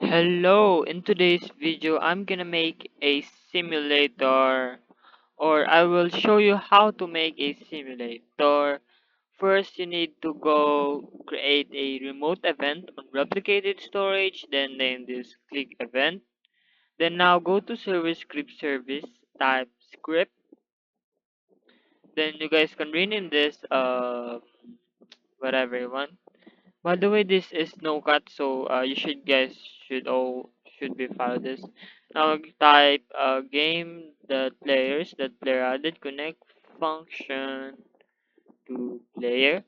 Hello, in today's video I'm gonna make a simulator, or I will show you how to make a simulator. First you need to go create a remote event on replicated storage, then name this click event. Then now go to service script service, type script, then you guys can rename this whatever you want. By the way, this is no cut, so you should guys should be follow this. Now type game that players that player added connect function to player.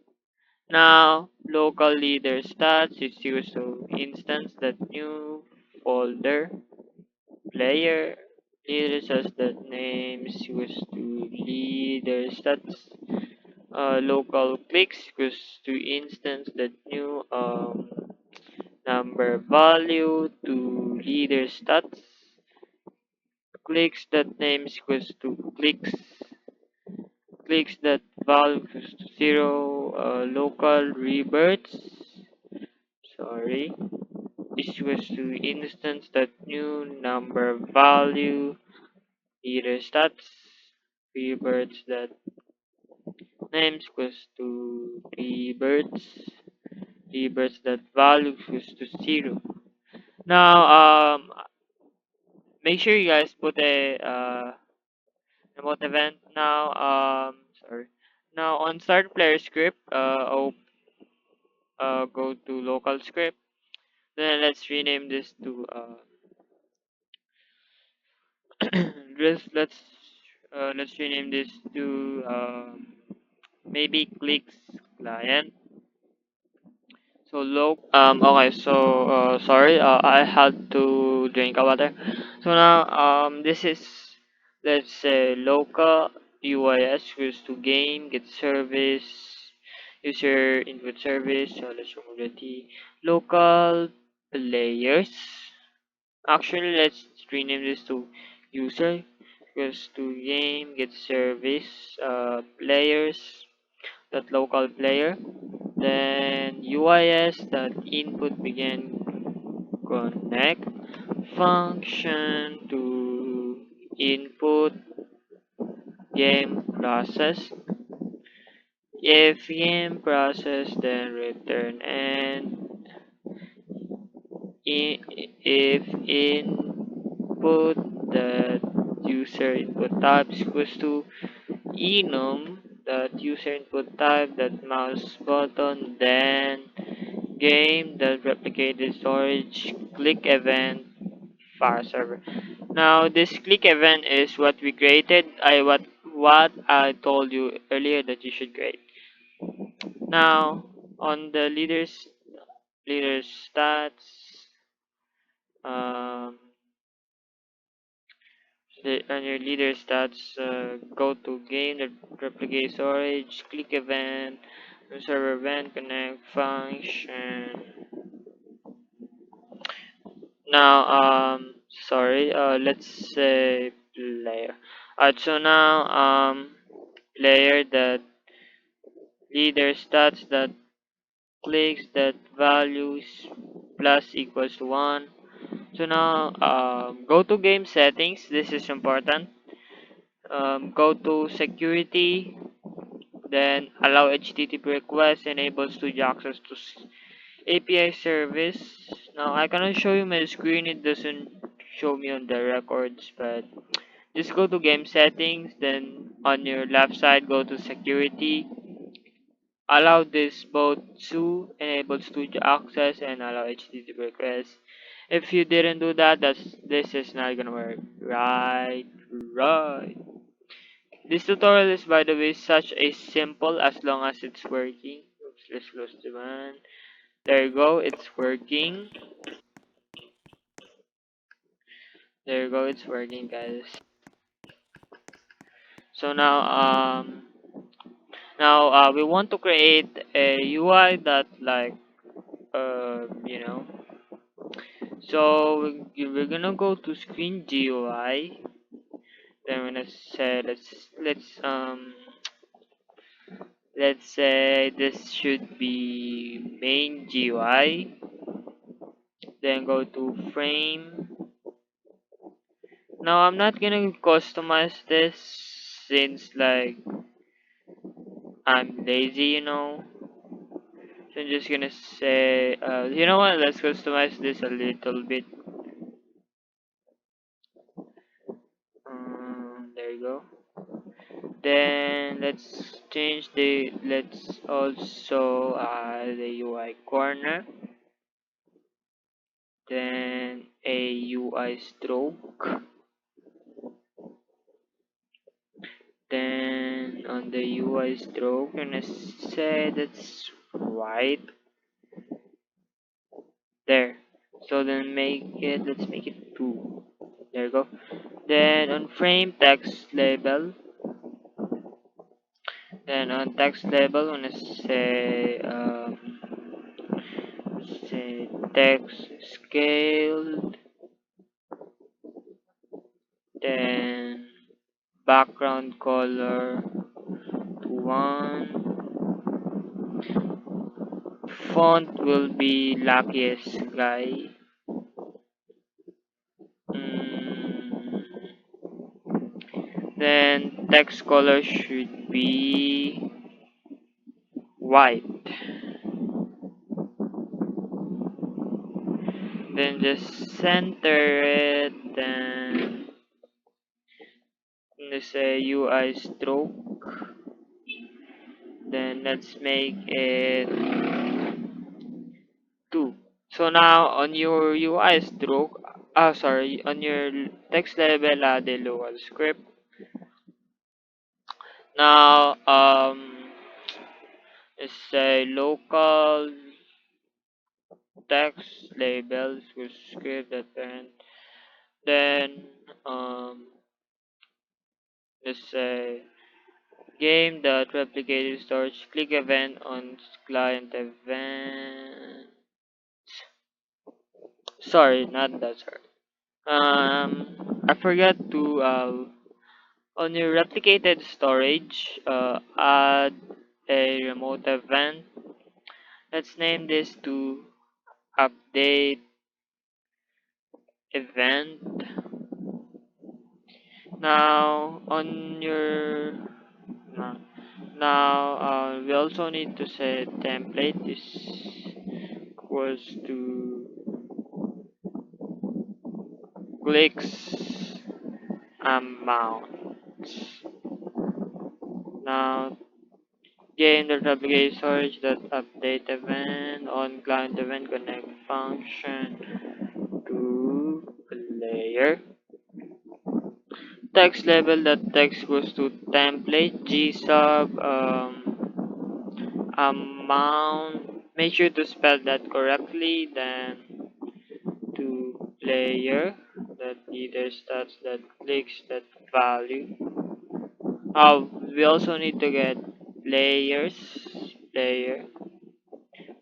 Now local leader stats is equals to instance that new folder player leader says that name is equals to leader stats. Local clicks equals to instance that new number value to leader stats. Clicks that name is equals to clicks that value equals to 0. Local rebirths, sorry, is equals to instance that new number value leader stats. Rebirths that name is equals to rebirths that value equals to 0. Now make sure you guys put a remote event. Now sorry, now on start player script, go to local script, then let's rename this to let's let's rename this to maybe clicks client. So low okay, so sorry, I had to drink a water. So now this is, let's say, local UIS goes to game get service user input service. So let's remove the T. Local players, actually let's rename this to user goes to game get service players, that local player. Then UIS that input begin connect function to input game process. If game process, then return and if input that user input type is equals to enum that user input type that mouse button, then game that replicated storage click event file server. Now this click event is what we created. What I told you earlier that you should create. Now on the leaders stats, um, on your leader stats, go to game that replicate storage click event server event connect function. Now, sorry, let's say player. Alright, so now, player that leader stats that clicks that values plus equals to 1. So now, go to game settings. This is important. Go to security, then allow HTTP request, enables 2G access to API service. Now I cannot show you my screen, it doesn't show me on the records, but just go to game settings, then on your left side go to security, allow this both to enables 2G access and allow HTTP request. If you didn't do that, this is not gonna work. Right. This tutorial is, by the way, such a simple as long as it's working. Oops, let's close the one. There you go, it's working. There you go, it's working, guys. So now we want to create a UI that like you know. So we're gonna go to screen GUI. Then we're gonna say let's say this should be main GUI. then go to frame. Now I'm not gonna customize this since like I'm lazy, So I'm just gonna say, you know what? Let's customize this a little bit. There you go. Then let's also add the UI corner, then a UI stroke, then on the UI stroke I'm gonna say that's right there. So then let's make it 2. There you go. Then on frame text label, then on text label I'm gonna say text scaled, then background color to 1, font will be luckiest guy. mm, then text color should be white, then just center it, then let's say UI stroke, then let's make it 2. So now on your UI stroke, sorry, on your text level, the local script. Now, let's say local text labels with script that parent. Then, let's say game that replicated storage. Click event on client event. Sorry, not that. Sorry. I forgot to on your replicated storage, add a remote event. Let's name this to update event. Now on your now, we also need to set template is equals to clicks amount. Now gain the replicated storage that update event on client event connect function to player. Text label that text goes to template g sub amount. Make sure to spell that correctly. Then to player that leader stats that clicks that value. We also need to get player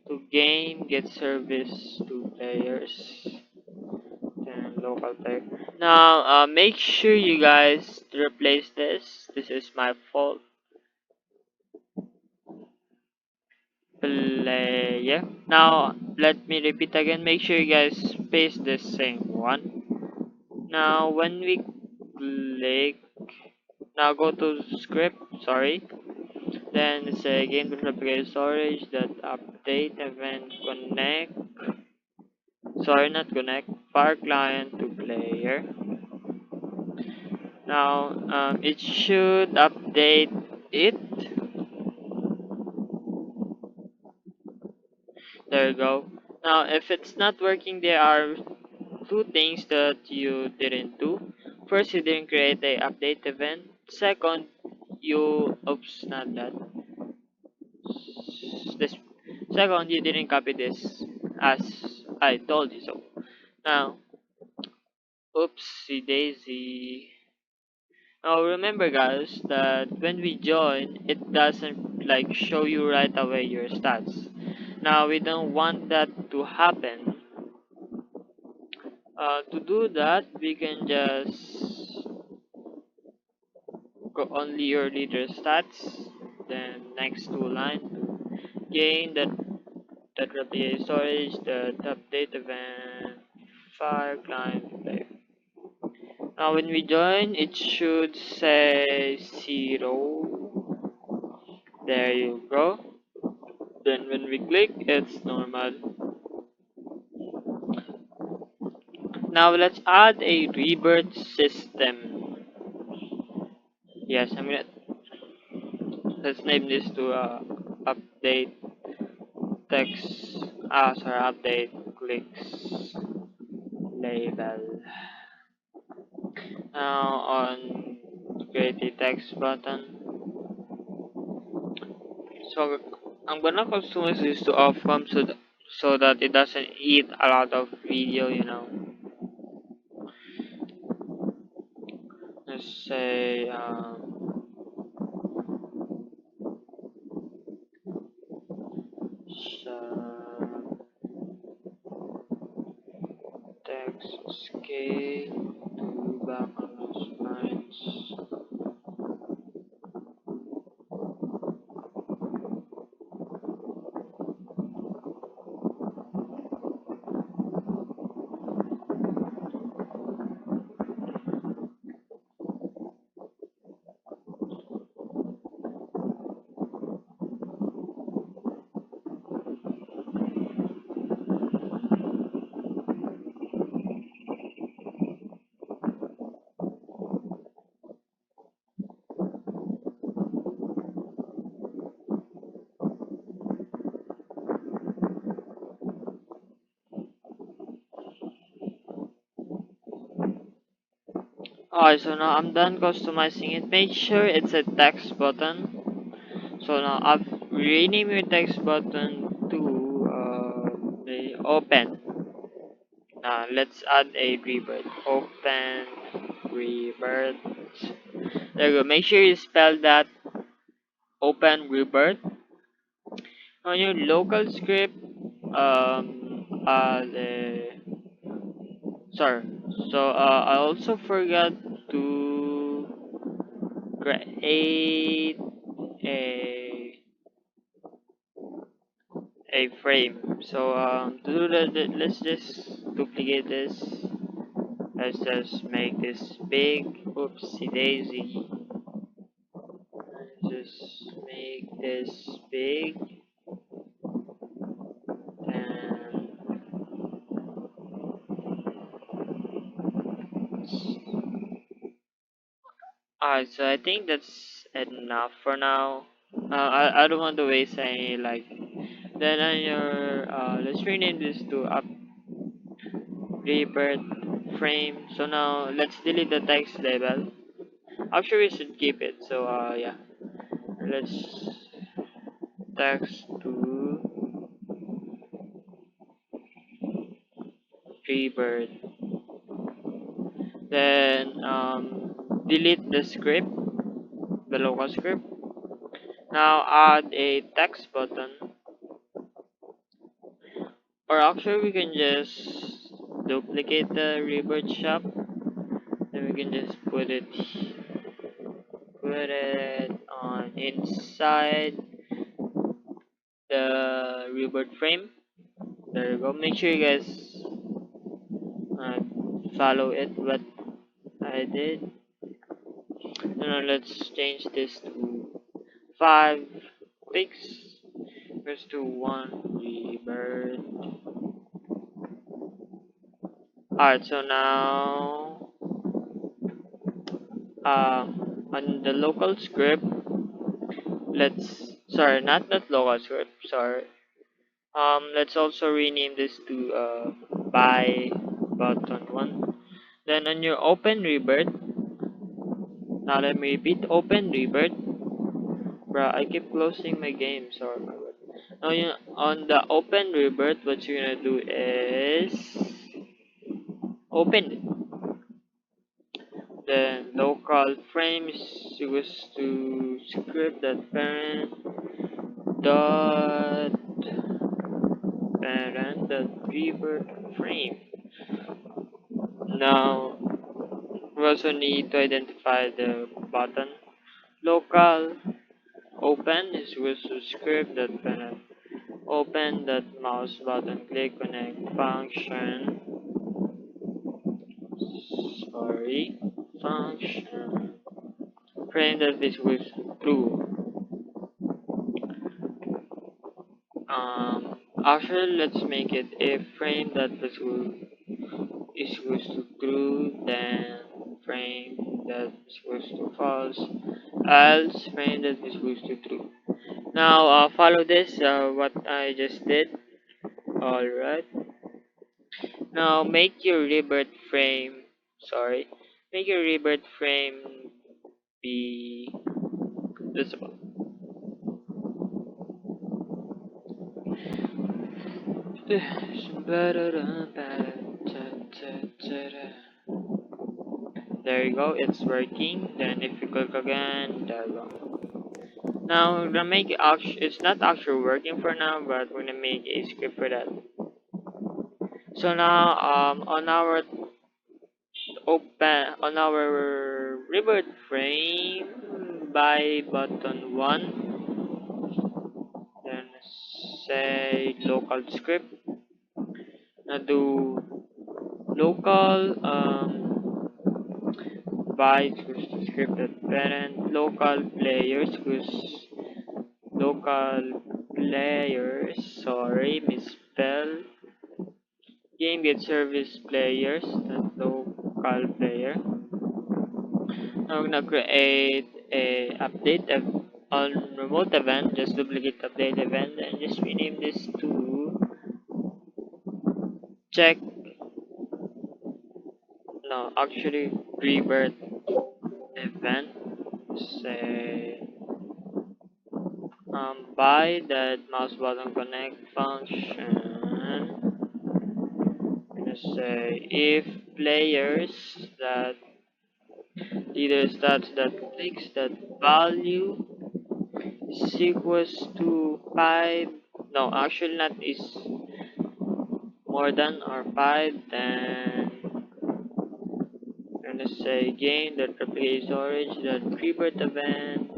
to game get service to players. Then local player. Now, make sure you guys replace this. This is my fault. Player. Now, let me repeat again. Make sure you guys paste the same one. Now, when we click, now go to script. Sorry. Then say game replicated storage that update event connect. Sorry, not connect. Fire client to player. Now, it should update it. There you go. Now, if it's not working, there are two things that you didn't do. First, you didn't create a update event. Second, oops, not that. This second, you didn't copy this as I told you so. Now, oopsie daisy. Now remember guys that when we join, it doesn't like show you right away your stats. Now we don't want that to happen. To do that, we can just go only your leader stats, then next two line to gain the that replicates storage, the update event, file client player. Now when we join, it should say 0. There you go. Then when we click, it's normal. Now let's add a rebirth system. Yes, I'm gonna let's name this to update text. Sorry, update clicks label. Now on create a text button. So I'm gonna customize this to off-cam so that it doesn't eat a lot of video, you know. Let's say so text scale to background response. Alright, so now I'm done customizing it. Make sure it's a text button. So now I've renamed your text button to the open. Now let's add a rebirth. Open rebirth. There you go. Make sure you spell that open rebirth on your local script. Sorry. So I also forgot to create a a frame. So to do that, let's just duplicate this. Let's just make this big. Oopsie daisy. Just make this big. And alright, so I think that's enough for now. I don't want to waste any like. Then on your let's rename this to up rebirth frame. So now let's delete the text label. Actually, we should keep it. So yeah, let's text to rebirth. Then delete the script, the local script. Now add a text button, or actually we can just duplicate the rebirth shop. Then we can just put it on inside the rebirth frame. There you go. Make sure you guys uh, follow it what I did. Now let's change this to 5 clicks. Let's do 1 rebirth. Alright, so now on the local script, not that local script, sorry. Let's also rename this to buy button 1. Then on your open rebirth, now let me repeat, open rebirth. Bruh, I keep closing my game, sorry. Now on the open rebirth, what you're gonna do is open it. Then local frames equals to script that parent dot rebirth frame. Now we also need to identify the button. Local open is equals to script that parent Open that mouse button, click connect function. Sorry, function. Frame that this was true. Actually, let's make it if frame that this is equals to true, then frame that is equals to false, else frame that is equals to true. Now follow this what I just did. Alright. Now make your rebirth frame, sorry, make your rebirth frame be visible. There you go, it's working. Then if you click again, there you go. Now we're gonna make it it's not actually working for now, but we're gonna make a script for that. So now on our rebirth frame by button 1, then say local script. Now do local by equals to script at parent local players equals local players, sorry, misspell. Game get service players, that local player. Now we're gonna create a on remote event, just duplicate update event and just rename this to check, no, actually rebirth event. Say by that mouse button connect function. Let's say if players that leader stats that clicks that value is equals to 5, no, actually not is more than or 5, then I'm gonna say game that replicates storage that rebirth event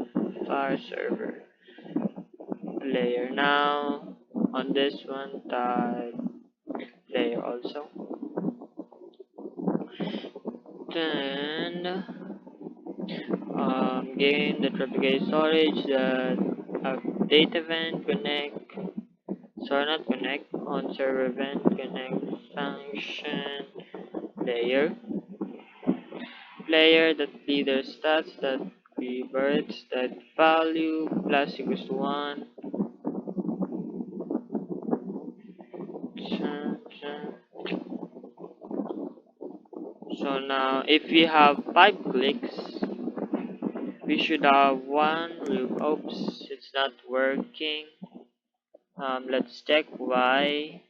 file server player. Now on this one type player also, then game that replicates storage that update event connect, sorry, not connect, on server event connect function player that leader stats that reverts that value plus equals to 1. So now if we have 5 clicks, we should have one oops, it's not working. Let's check why.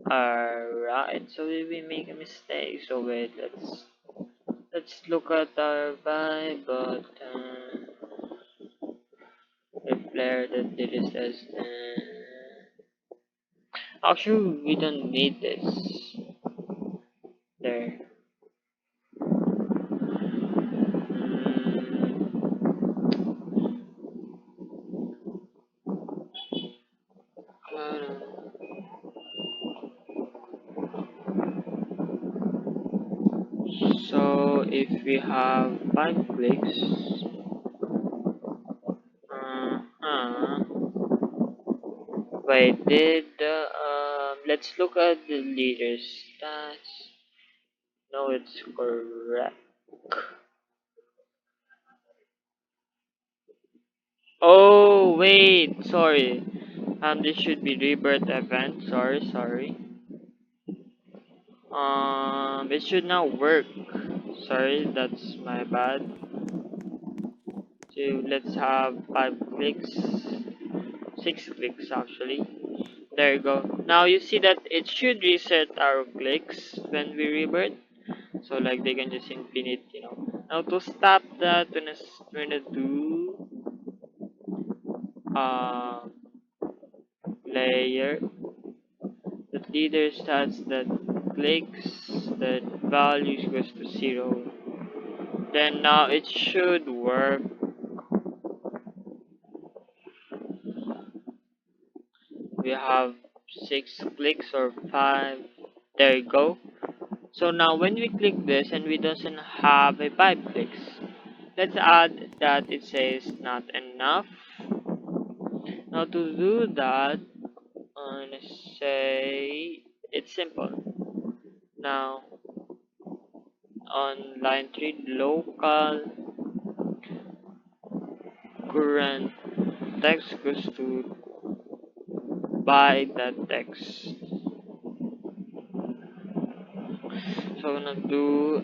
Alright, so did we make a mistake? So wait, let's look at our buy button. The player that did this test. Actually, we don't need this. There. So if we have 5 clicks, wait, let's look at the leader stats. No, it's correct. Oh wait, sorry. This should be rebirth event. Sorry. It should now work. Sorry, that's my bad. So let's have 5 clicks, 6 clicks actually. There you go. Now you see that it should reset our clicks when we rebirth. So like they can just infinite, Now to stop that, we're gonna do uh layer that leader stats that clicks that values goes to 0. Then now it should work. we have 6 clicks or 5. There you go. So now when we click this and we doesn't have a 5 clicks, let's add that it says not enough. Now to do that, I'm gonna say it's simple. Now on line 3, local current text goes to by that text. So I'm gonna do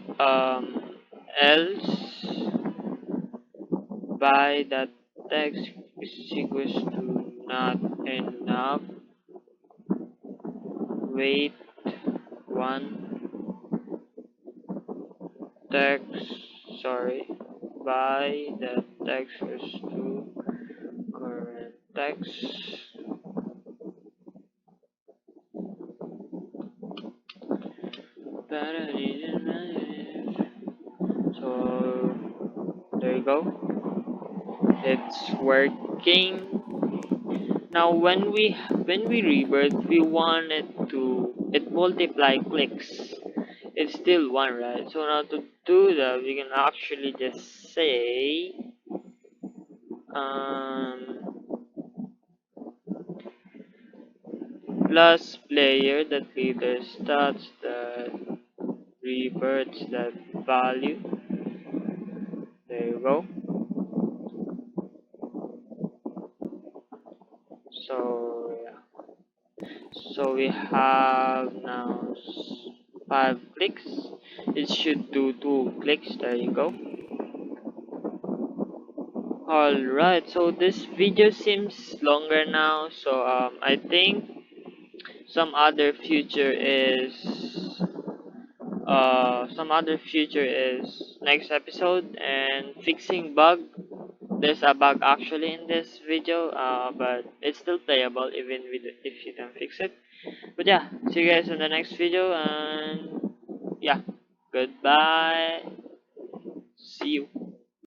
else by that text is equals to not enough. Wait one text, sorry, by that text is to current text. So there you go. It's working. Now when we rebirth, we want it multiply clicks. It's still one, right? So now to do that, we can actually just say um, plus player that leader stats that reverts that value. There you go. So yeah. So we have now 5 clicks. It should do 2 clicks. There you go. Alright, so this video seems longer now, so I think some other future is next episode and fixing bug. There's a bug actually in this video, but it's still playable even if you don't fix it. But yeah, see you guys in the next video, and yeah, goodbye.